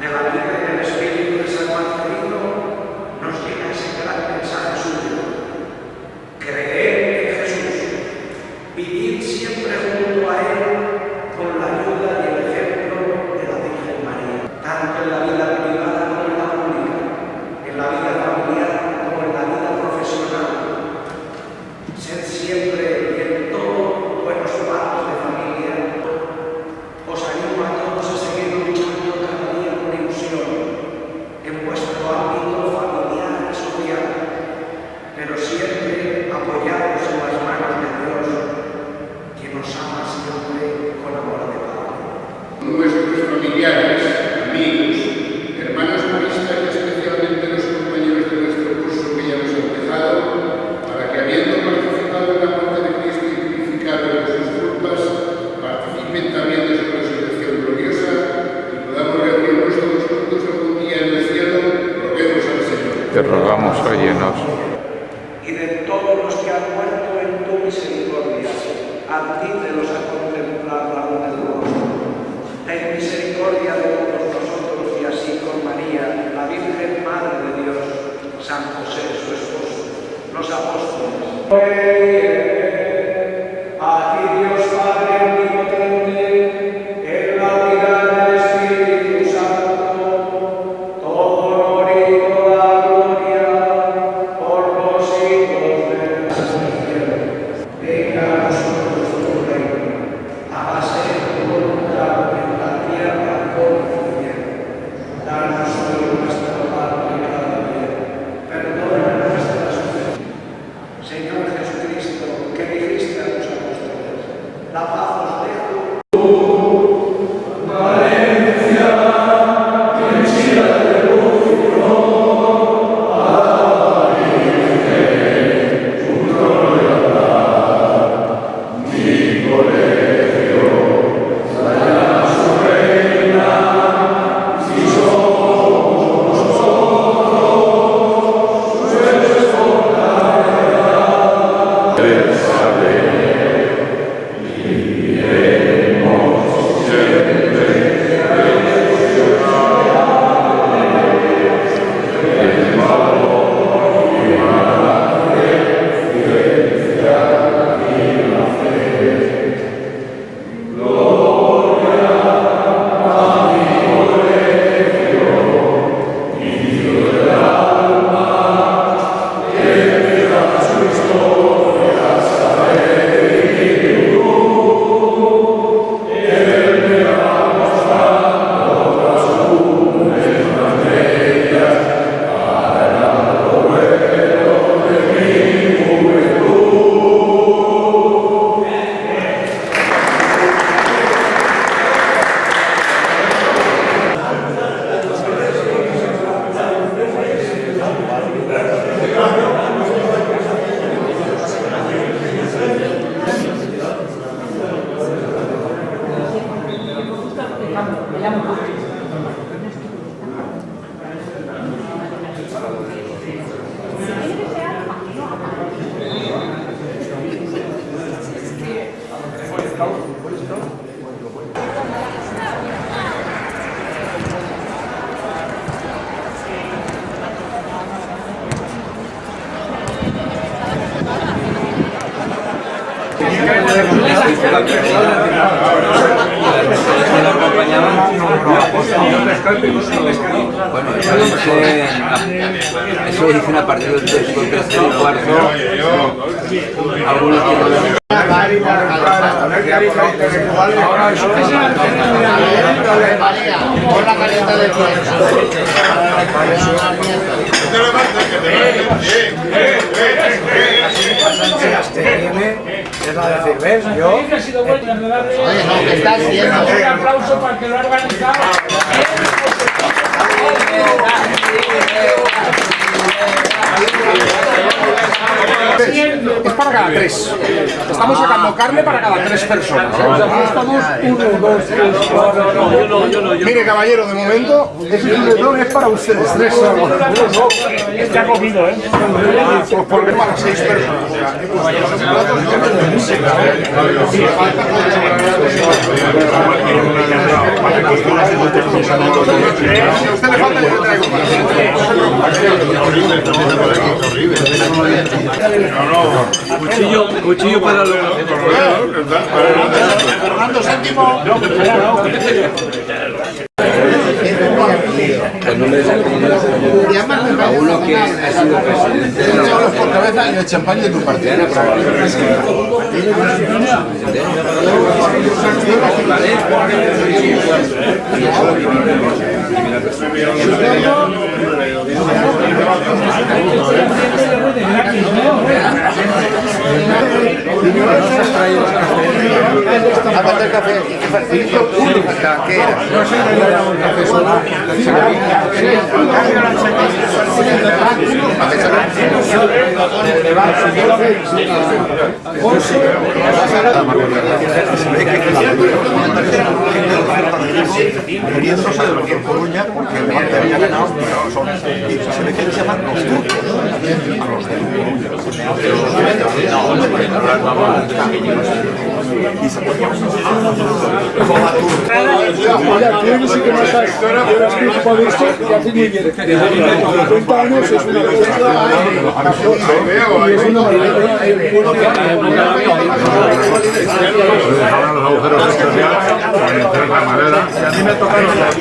de la vida y del Espíritu de San Marcelino nos llega ese gran mensaje suyo: creer en Jesús, vivir siempre junto a Él con la ayuda y el ejemplo de la Virgen María, tanto en la vida privada como en la pública, en la vida familiar como en la vida profesional. Ser siempre y en todo buenos padres de familia. Os animo a todos a seguir luchando cada día con ilusión en vuestro ámbito familiar y social, pero siempre apoyados en las manos de Dios, que nos ama siempre con amor de Padre. Nuestros familiares, amigos, hermanos maristas y especialmente los compañeros de nuestro curso que ya hemos empezado, para que habiendo participado en la muerte de Cristo y crucificado en sus culpas, participen también de su resurrección gloriosa y podamos reunirnos todos juntos algún día en el cielo. Roguemos al Señor. Te rogamos, óyenos. Y de todos los que han muerto en tu misericordia, admítelos a contemplar la luz del rostro. Ten misericordia de todos nosotros y así con María, la Virgen Madre de Dios, San José, su esposo, los apóstoles. A ti Dios Padre omnipotente, en la unidad del Espíritu Santo, todo honor y toda gloria por los siglos de los siglos. Venga a nosotros tu reino, hágase tu voluntad en la tierra como en el cielo. Danos hoy nuestro pan de cada día, perdona nuestras ofensas. Señor Jesucristo, que dijiste a tus apóstoles: la paz os dejo. Bueno, eso dicen a partir del tercero y cuarto. Algunos que es la decir, ¿ves? Yo... Oye, no, ¿qué está haciendo? Un aplauso para el que lo ha organizado. Es para cada tres. Estamos sacando carne para cada tres personas. Estamos 1, 2, 3, 4. Mire, caballero, de momento es para ustedes. 3 solo. Este ha comido, ¿eh? Pues porque para 6 personas. Cuchillo para los... Fernando VII. A uno que ha sido presidente. Por cabeza y el champán de tu partido. Aparte el café, ¿qué era? Queriéndose del doctor Coruña porque el Levante había ganado, pero son selecciones se llaman los turcos, a los de y se ponían como a turcos. Tú sí que no sabes, llevas tiempo de esto y haces muy bien. 50 años es una cosa y es una Los agujeros especiales, la madera.